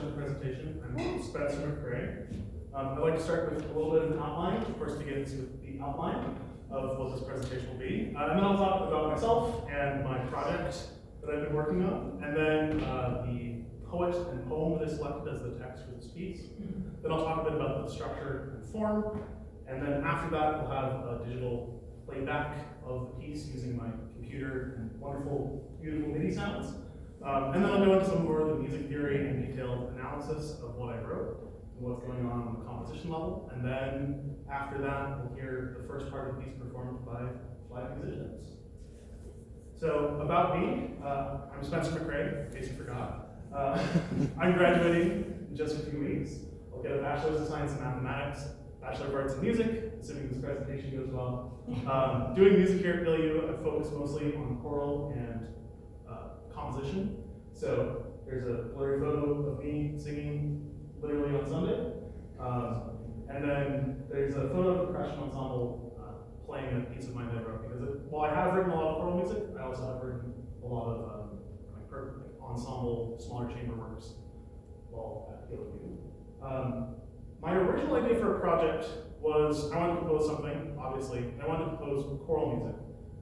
portion of the presentation. I'm Spencer McCray. I'd like to start with a little bit of an outline, of course, to get into the outline of what this presentation will be. And then I'll talk about myself and my project that I've been working on, and then the poet and poem that I selected as the text for this piece. Then I'll talk a bit about the structure and form, and then after that we'll have a digital playback of the piece using my computer and wonderful, beautiful MIDI sounds. And then I'll go into some more of the music theory and detailed analysis of what I wrote and what's going on the composition level. And then after that, we'll hear the first part of the piece performed by live musicians. So about me, I'm Spencer McCray, in case you forgot. I'm graduating in just a few weeks. I'll get a Bachelor's of Science in Mathematics, Bachelor of Arts in Music, assuming this presentation goes well. Doing music here at PLU, I focus mostly on choral and composition. So there's a blurry photo of me singing literally on Sunday. And then there's a photo of the percussion ensemble playing a piece of mine that I wrote. Because while I have written a lot of choral music, I also have written a lot of ensemble, smaller chamber works while at PLU. My original idea for a project was I wanted to compose something, obviously. I wanted to compose choral music.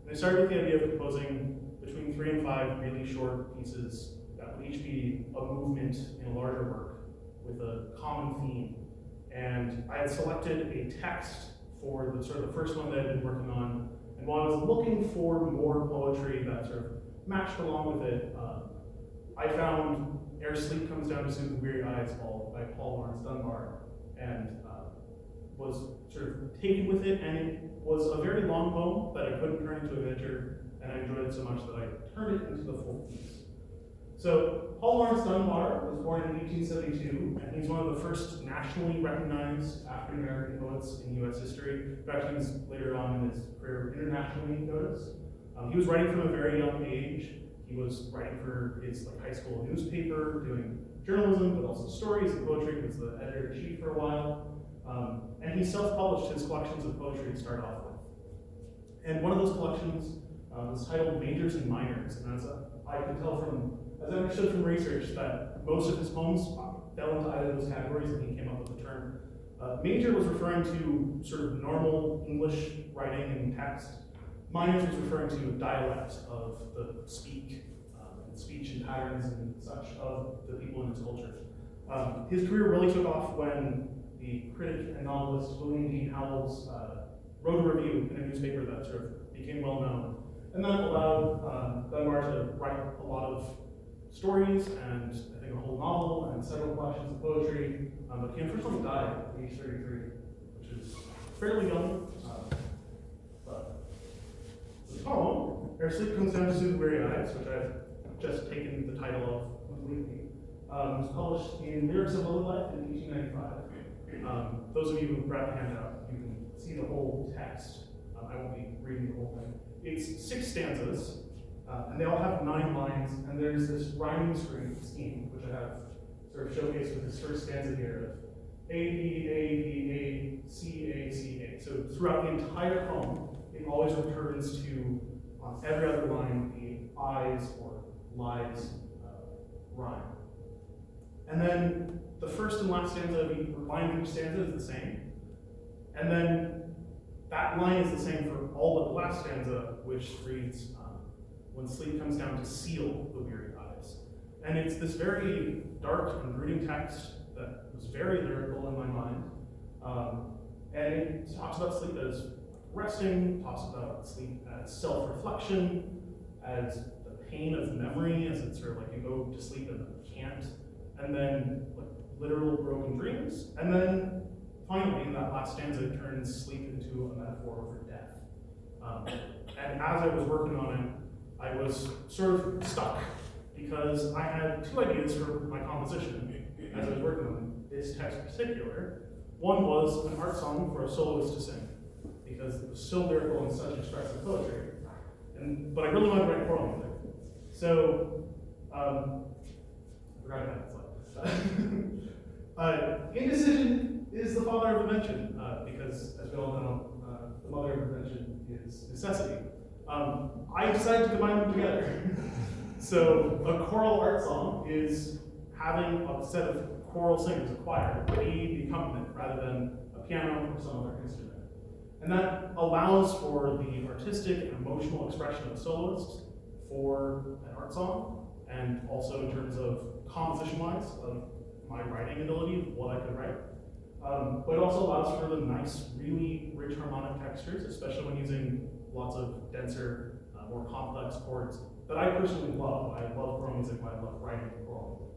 And I started with the idea of composing between 3 and 5 really short pieces that would each be a movement in a larger work with a common theme. And I had selected a text for the sort of the first one that I'd been working on. And while I was looking for more poetry that sort of matched along with it, I found Ere Sleep Comes Down, Soothe the Weary Eyes by Paul Laurence Dunbar, and was sort of taken with it. And it was a very long poem that I couldn't turn into a miniature, and I enjoyed it so much that I turned it into the full piece. So Paul Laurence Dunbar was born in 1872, and he's one of the first nationally recognized African American poets in U.S. history. In fact, he was later on in his career internationally noticed. He was writing from a very young age. He was writing for his high school newspaper, doing journalism, but also stories and poetry. He was the editor-in-chief for a while. And he self-published his collections of poetry to start off with. And one of those collections was titled Majors and Minors. And as I could tell as I understood from research, that most of his poems fell into either of those categories, and he came up with the term. Major was referring to sort of normal English writing and text. Minors was referring to a dialect of the speech and patterns and such of the people in his culture. His career really took off when the critic and novelist William Dean Howells wrote a review in a newspaper that sort of became well known. And that allowed Dunbar to write a lot of stories and I think a whole novel and several collections of poetry. But he unfortunately died at age 33, which is fairly young. But the poem, Ere Sleep Comes Down, Soothe the Weary Eyes, which I've just taken the title of completely, was published in Lyrics of Lily Life in 1895. Those of you who grabbed the handout, you can see the whole text. I won't be reading the whole thing. It's 6 stanzas, and they all have 9 lines, and there's this rhyming scheme, which I have sort of showcased with this first stanza here of A, B, A, B, A, C, A, C, A. So throughout the entire poem, it always returns to, on every other line, the eyes or lies rhyme. And then the first and last stanza of each line of each stanza is the same. And then that line is the same for all but the last stanza, which reads, when sleep comes down to seal the weary eyes. And it's this very dark and brooding text that was very lyrical in my mind. And it talks about sleep as resting, talks about sleep as self-reflection, as the pain of memory, as it's sort of like you go to sleep and can't, and then literal broken dreams. And then finally, in that last stanza, it turns sleep into a metaphor for death. And as I was working on it, I was sort of stuck because I had 2 ideas for my composition as I was working on this text in particular. One was an art song for a soloist to sing because it was so lyrical and such expressive poetry. But I really wanted to write choral music. So, I forgot about that slide. Indecision is the father of invention, because, as we all know, the mother of invention is necessity. I decided to combine them together. So, a choral art song having a set of choral singers, a choir, be the accompaniment rather than a piano or some other instrument. And that allows for the artistic and emotional expression of the soloist for an art song, and also in terms of composition-wise, of my writing ability, of what I could write. But it also allows for the nice, really rich harmonic textures, especially when using lots of denser, more complex chords that I personally love. I love choral music, but I love writing choral.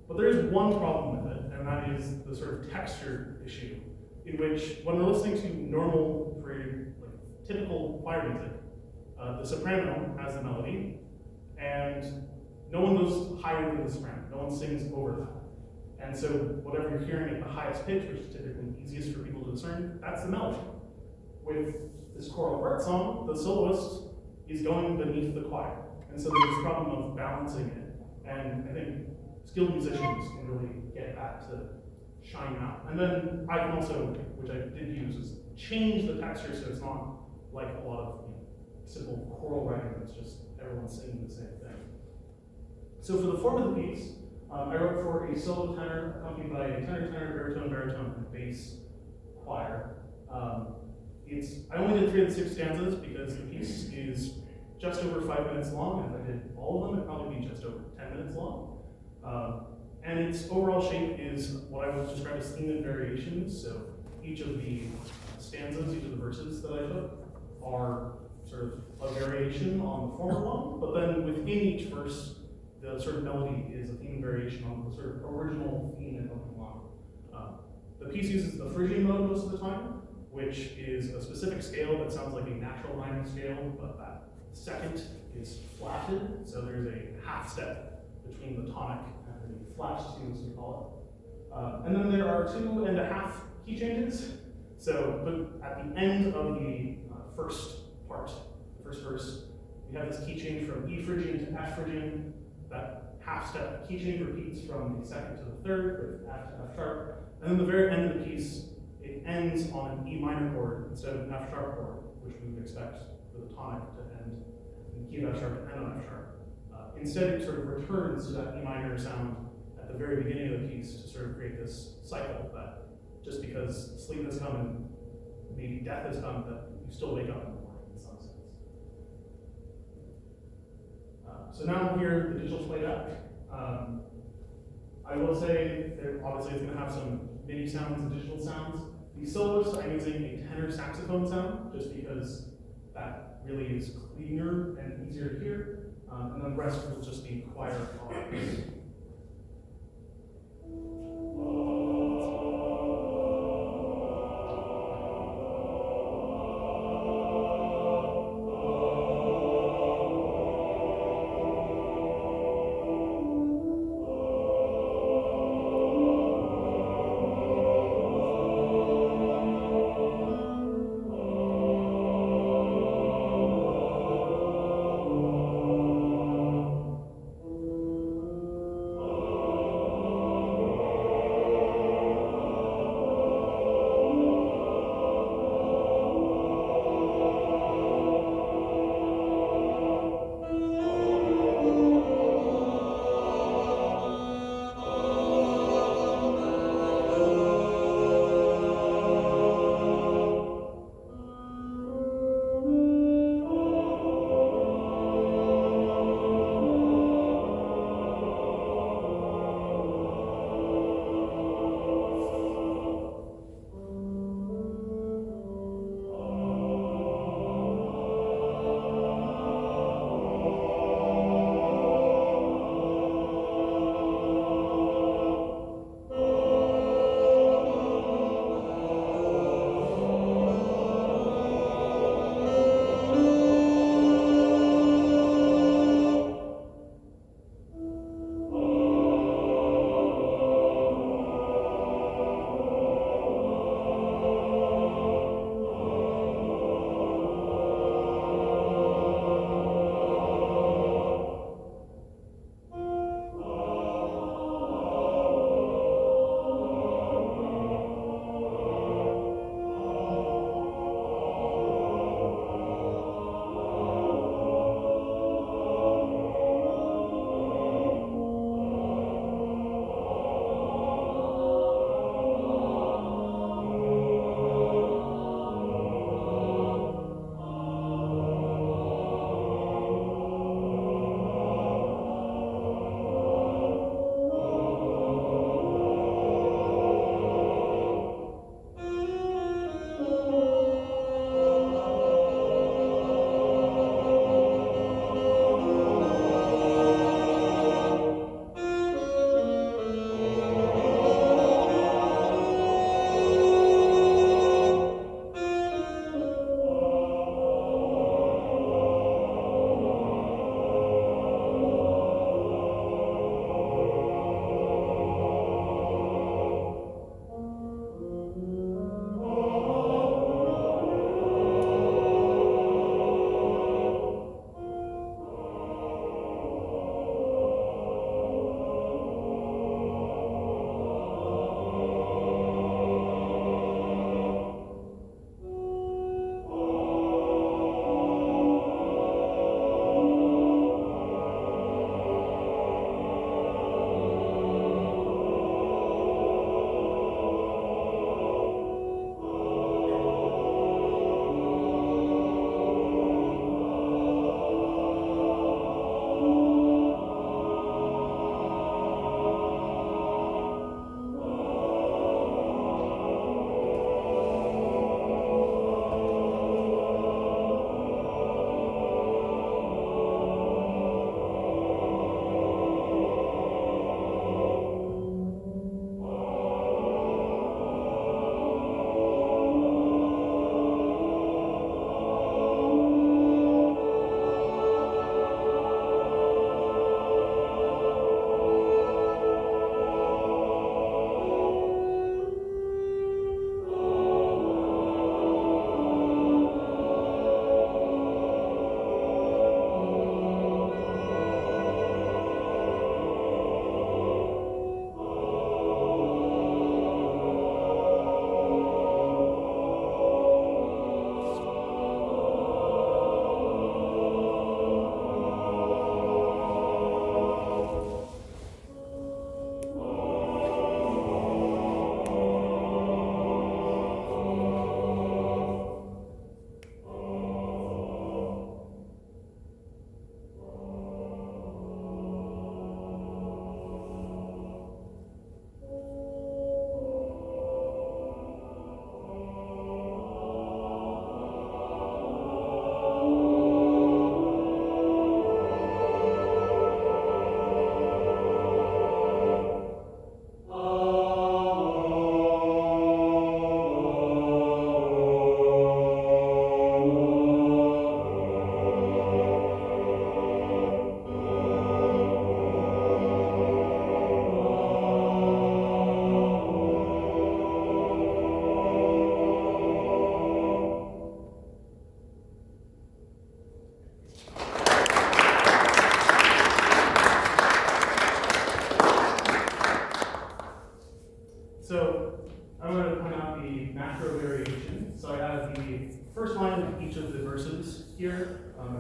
But there is one problem with it, and that is the sort of texture issue, in which when we're listening to normal, like typical choir music, the soprano has the melody, and no one goes higher than the soprano. No one sings over that. And so whatever you're hearing at the highest pitch, which is typically easiest for people to discern, that's the melody. With this choral art song, the soloist is going beneath the choir. And so there's this problem of balancing it. And I think skilled musicians can really get that to shine out. And then I can also, which I did use, is change the texture so it's not like a lot of simple choral writing that's just everyone singing the same thing. So for the form of the piece, I wrote for a solo tenor accompanied by a tenor, baritone, and bass choir. I only did 3 of the 6 stanzas because the piece is just over 5 minutes long, and if I did all of them, it'd probably be just over 10 minutes long. And its overall shape is what I would describe as theme variations. So each of the stanzas, each of the verses that I took, are sort of a variation on the former one, but then within each verse, the sort of melody is a theme variation on the sort of original theme and opening line. The piece uses the Phrygian mode most of the time, which is a specific scale that sounds like a natural rhyming scale, but that second is flatted, so there's a half step between the tonic and the flat 2, as we call it. And then there are 2.5 key changes. So, but at the end of the first part, the first verse, we have this key change from E Phrygian to F Phrygian. That half step key change repeats from the second to the third, with F to F sharp. And then the very end of the piece, it ends on an E minor chord instead of an F sharp chord, which we would expect for the tonic to end in the key of F sharp and on F sharp. Instead, it sort of returns to that E minor sound at the very beginning of the piece to sort of create this cycle that just because sleep has come and maybe death has come, that you still wake up in the morning in some sense. So now here, the digital playback. I will say that obviously it's going to have some MIDI sounds and digital sounds. The soloist, I'm using a tenor saxophone sound just because that really is cleaner and easier to hear. And then the rest will just be choir parts.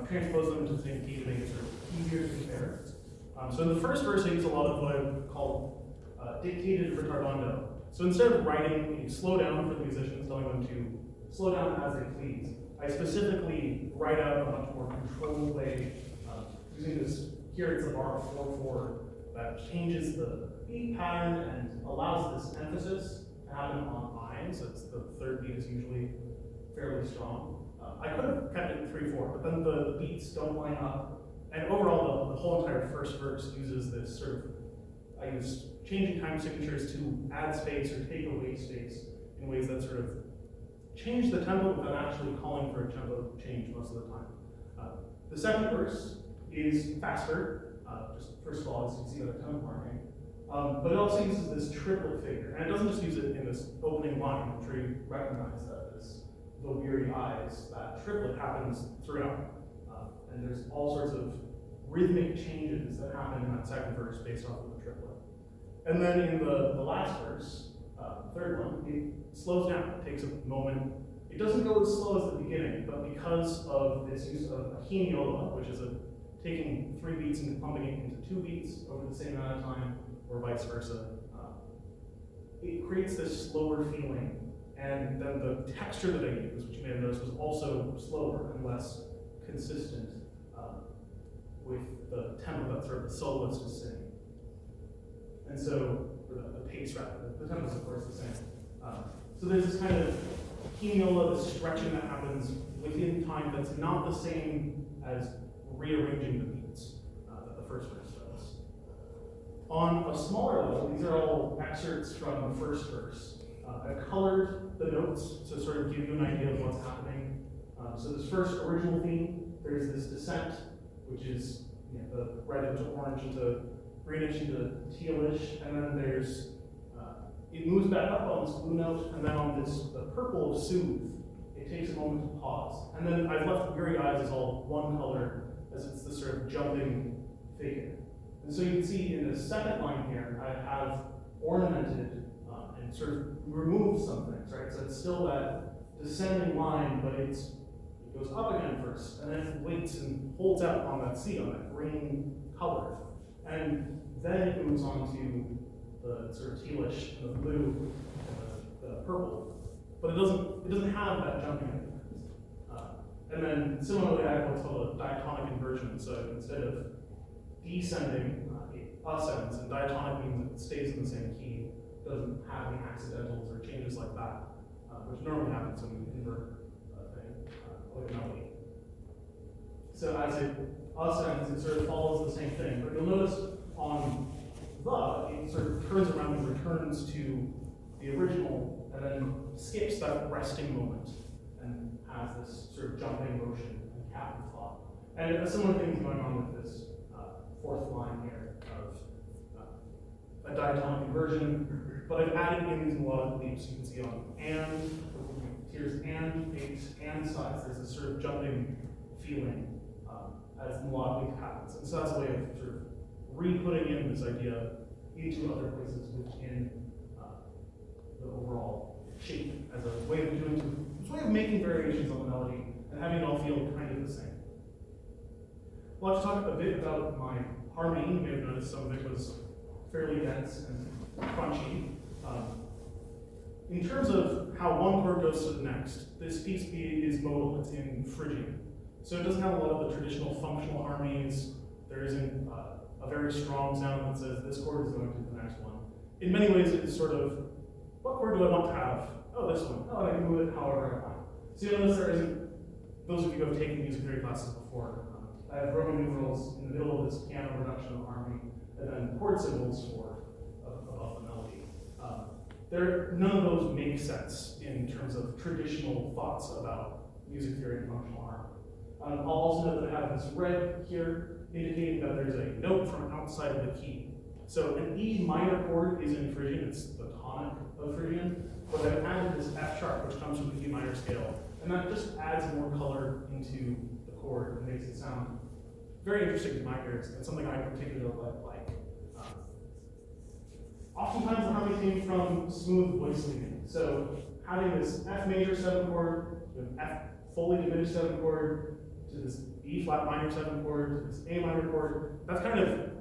I've transposed them into the same key to make it sort of easier to compare. So in the first verse, I use a lot of what I would call dictated retardando. So instead of writing a slow down for the musicians, telling them to slow down as they please, I specifically write out a much more controlled way, using this, here it's a bar of 4/4 that changes the beat pattern and allows this emphasis to happen on I, so it's the third beat is usually fairly strong. I could have kept it 3/4, but then the beats don't line up. And overall, the whole entire first verse uses this sort of, I use changing time signatures to add space or take away space in ways that sort of change the tempo without actually calling for a tempo change most of the time. The second verse is faster, just first of all, as you can see by the tempo marking, but it also uses this triplet figure, and it doesn't just use it in this opening line. I'm sure you recognize that this the weary eyes, that triplet happens throughout. And there's all sorts of rhythmic changes that happen in that second verse based off of the triplet. And then in the last verse, third one, it slows down, it takes a moment. It doesn't go as slow as the beginning, but because of this use of a hemiola, which is taking 3 beats and pumping it into 2 beats over the same amount of time, or vice versa, it creates this slower feeling. And then the texture that I used, which you may have noticed, was also slower and less consistent with the tempo that sort of the soloist is singing. And so, or the pace rather, the tempo is of course the same. So there's this kind of hemiola, this stretching that happens within time that's not the same as rearranging the beats that the first verse does. On a smaller level, these are all excerpts from the first verse. I've colored the notes to sort of give you an idea of what's happening. So this first original theme, there's this descent, which is the red into orange into greenish into tealish, and then there's it moves back up on this blue note, and then on the purple of Soothe, it takes a moment to pause. And then I've left Weary Eyes as all one color, as it's this sort of jumping figure. And so you can see in the second line here, I have ornamented and sort of removed some things, right? So it's still that descending line, but it goes up again first, and then it waits and holds out on that C, on that green color. And then it moves on to the sort of tealish, the blue, the purple. But it doesn't have that jumping effect. And then similarly, I have what's called a diatonic inversion. So instead of descending, it ascends, and diatonic means it stays in the same key. It doesn't have any accidentals or changes like that, which normally happens when you invert a thing, like a melody. So as it ascends, it sort of follows the same thing. But you'll notice on it sort of turns around and returns to the original, and then skips that resting moment and has this sort of jumping motion and cap and thought. And a similar thing is going on with this fourth line here of a diatonic inversion, but I've added in these melodic leaps. You can see on and, here's and, eight, and sides. There's this sort of jumping feeling as the melodic leap happens. And so that's a way of sort of re-putting in this idea into other places within the overall shape as a way of making variations on the melody and having it all feel kind of the same. Well, I'll talk a bit about my harmony. You may have noticed some of it was fairly dense and crunchy. In terms of how one chord goes to the next, this piece is modal, it's in Phrygian. So it doesn't have a lot of the traditional functional harmonies. There isn't a very strong sound that says this chord is going to the next one. In many ways, it's sort of, what chord do I want to have? Oh, this one. Oh, and I can move it however I want. So you'll notice there isn't, those of you who have taken music theory classes before, I have Roman numerals in the middle of this piano reduction of harmony, and then chord symbols for above the melody. None of those make sense in terms of traditional thoughts about music theory and functional harmony. I'll also note that I have this red here, indicating that there's a note from outside of the key. So an E minor chord is in Phrygian, it's the tonic of Phrygian, but I've added this F sharp, which comes from the E minor scale, and that just adds more color into the chord and makes it sound very interesting to my ears, and something I particularly like. Oftentimes the harmony came from smooth voice leading. So having this F major 7 chord, to an F fully diminished 7 chord, to this B flat minor 7 chord to this A minor chord. That's kind of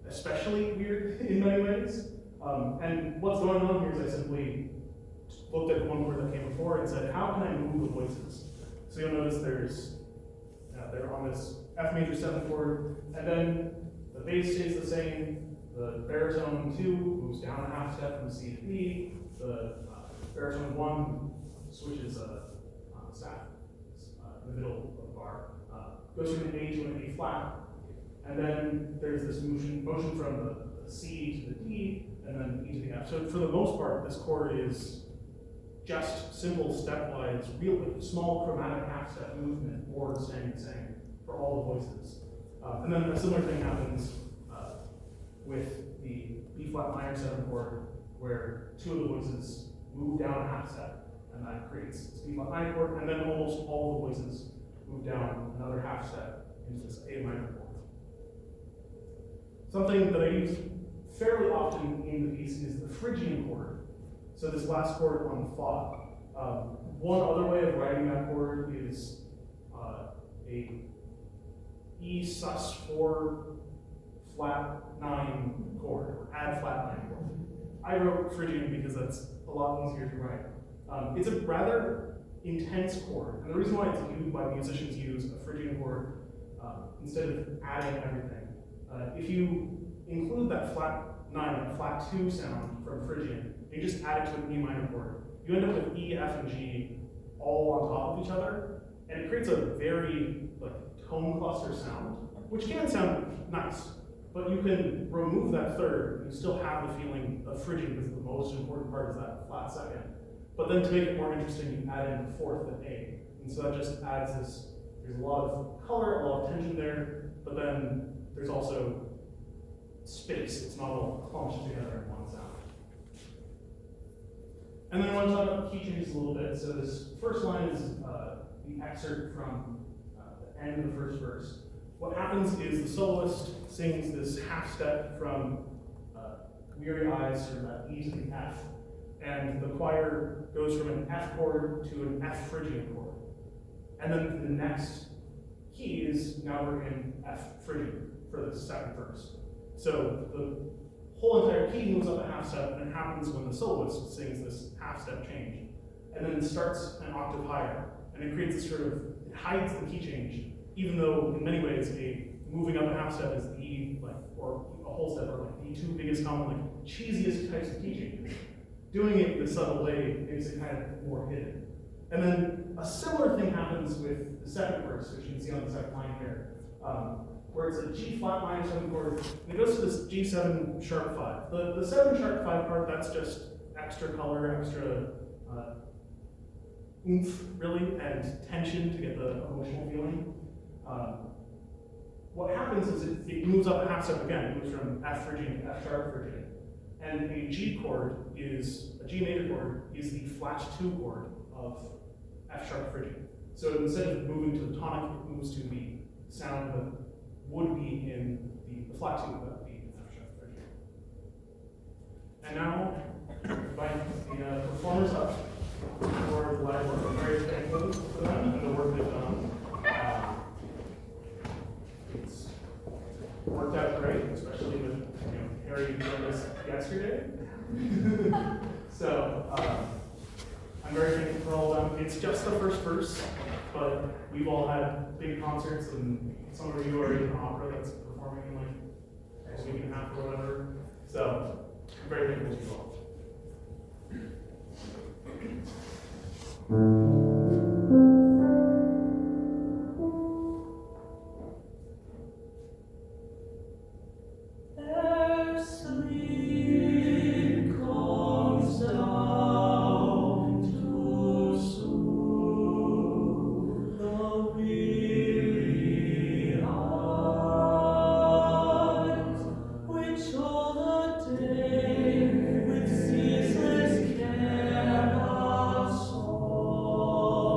especially weird in many ways. And what's going on here is I simply looked at one chord that came before and said, how can I move the voices? So you'll notice they're on this F major 7 chord, and then the bass stays the same. The baritone 2 moves down a half step from C to B. The baritone 1 switches staff in the middle of the bar, goes from an A to an A flat, and then there's this motion from the C to the D, and then E to the F. So for the most part, this chord is just simple stepwise, real small chromatic half step movement, or staying the same for all the voices. And then a similar thing happens with the B flat minor 7 chord, where 2 of the voices move down a half step, and that creates this B flat minor chord, and then almost all the voices move down another half step into this A minor chord. Something that I use fairly often in the piece is the Phrygian chord. So this last chord on Fa. One other way of writing that chord is a E sus4 flat 9 chord, or add flat 9 chord. I wrote Phrygian because that's a lot easier to write. It's a rather intense chord, and the reason why it's used, why musicians use a Phrygian chord instead of adding everything. If you include that flat 9, that flat 2 sound from Phrygian, and you just add it to an E minor chord, you end up with E, F, and G all on top of each other, and it creates a very tone cluster sound, which can sound nice, but you can remove that third and you still have the feeling of Phrygian because the most important part is that flat second. But then to make it more interesting, you add in the fourth and A, and so that just adds this. There's a lot of color, a lot of tension there, but then there's also space. It's not all clumped together in one sound. And then I want to talk about key changes a little bit. So this first line is the excerpt from the end of the first verse. What happens is the soloist sings this half step from Weary Eyes, or that E to the F, and the choir goes from an F chord to an F Phrygian chord. And then the next key is now we're in F Phrygian for the second verse. So the whole entire key moves up a half step, and it happens when the soloist sings this half step change. And then it starts an octave higher, and it creates this it hides the key change, even though in many ways moving up a half step is the, or a whole step, or the 2 biggest common, cheesiest types of key changes. Doing it in a subtle way makes it kind of more hidden. And then a similar thing happens with the second verse, which you can see on the second line here, where it's a G flat minor 7 chord, and it goes to this G7 sharp 5. The 7 sharp 5 part, that's just extra color, extra oomph, really, and tension to get the emotional feeling. What happens is it moves up a half step again. It moves from F Phrygian to F sharp Phrygian. And a G major chord is the flat 2 chord of F sharp Phrygian. So instead of moving to the tonic, it moves to the sound that would be in the flat 2 that would be in F sharp Phrygian. And now, invite the performers up for the live work. I'm very thankful for them and the work they've done. It's worked out great, especially with Harry doing this yesterday. So I'm very thankful for all of them. It's just the first verse, but we've all had big concerts, and some of you are in an opera that's performing in a week and a half or whatever. So I'm very thankful to you all. Ere sleep comes down to soothe the weary eyes, which all the day with ceaseless care have sought.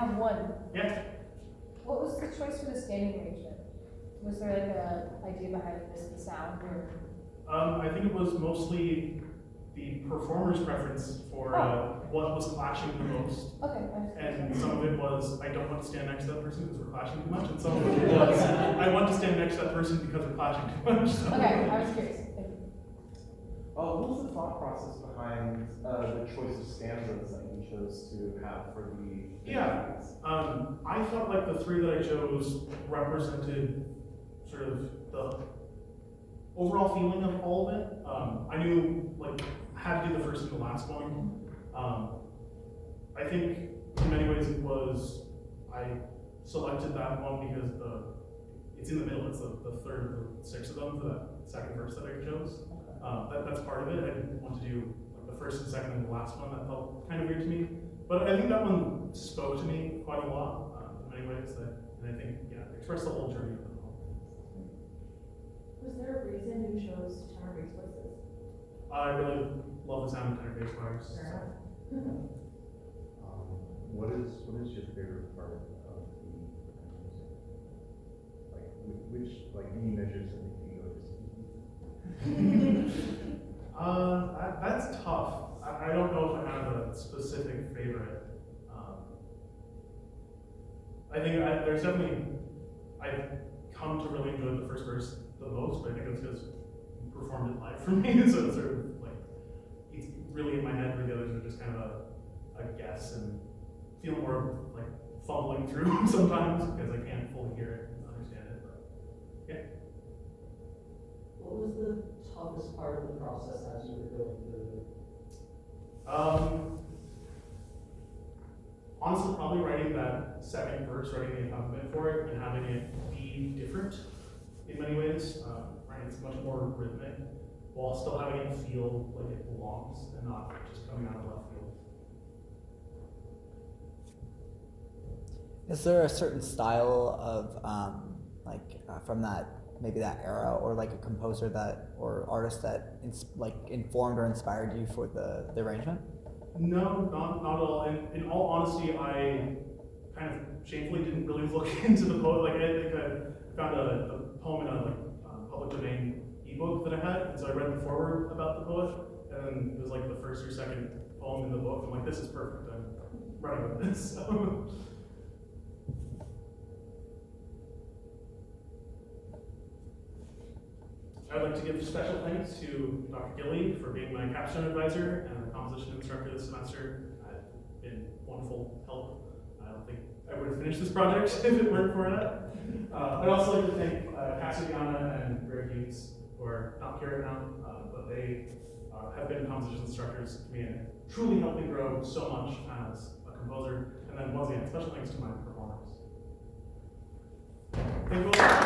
have one. Yeah. What was the choice for the standing arrangement? Was there like a idea behind this, the sound, or? I think it was mostly the performer's preference for what was clashing the most. Okay. And some of it was, I don't want to stand next to that person because we're clashing too much. And some of it was, I want to stand next to that person because we're clashing too much. So. Okay, I was curious. What was the thought process behind the choice of stanzas that you chose to have for the Yeah, I felt like the three that I chose represented sort of the overall feeling of all of it. I knew, like, I had to do the first and the last one. I think in many ways it was, I selected that one because it's in the middle, it's the third of the six of them for that second verse that I chose. That's part of it. I didn't want to do like, the first and second and the last one. That felt kind of weird to me. But I think that one spoke to me quite a lot in many ways. And I think, yeah, expressed the whole journey of the poem. Was there a reason you chose tenor bass voices? I really love the sound of tenor bass bars. What is your favorite part of the music? Like which any measures that make you go That's tough. I don't know if I have a specific favorite. I think there's definitely, I've come to really enjoy the first verse the most, but I think it's because you performed it live for me, so it's sort of like, it's really in my head, where the others are just kind of a guess and feel more like fumbling through sometimes because I can't fully hear it and understand it, but yeah. What was the toughest part of the process as you were going through it? Honestly, probably writing that second verse, writing the accompaniment for it, and having it be different in many ways. Right, it's much more rhythmic, while still having it feel like it belongs and not just coming out of left field. Is there a certain style of from that maybe that era, or like a composer that or artist that informed or inspired you for the arrangement? No, not at all. In all honesty, I kind of shamefully didn't really look into the poet. Like I think I found a poem in a public domain ebook that I had, and so I read the foreword about the poet, and then it was like the first or second poem in the book. I'm like, this is perfect. I'm writing with this. So. I'd like to give special thanks to Dr. Gilly for being my capstone advisor and the composition instructor this semester. Been wonderful help. I don't think I would have finished this project if it weren't for that. I'd also like to thank Cassidiana and Greg Hughes, who are not here right now, but they have been composition instructors to me and truly helped me grow so much as a composer. And then once again, special thanks to my performers. Thank you all.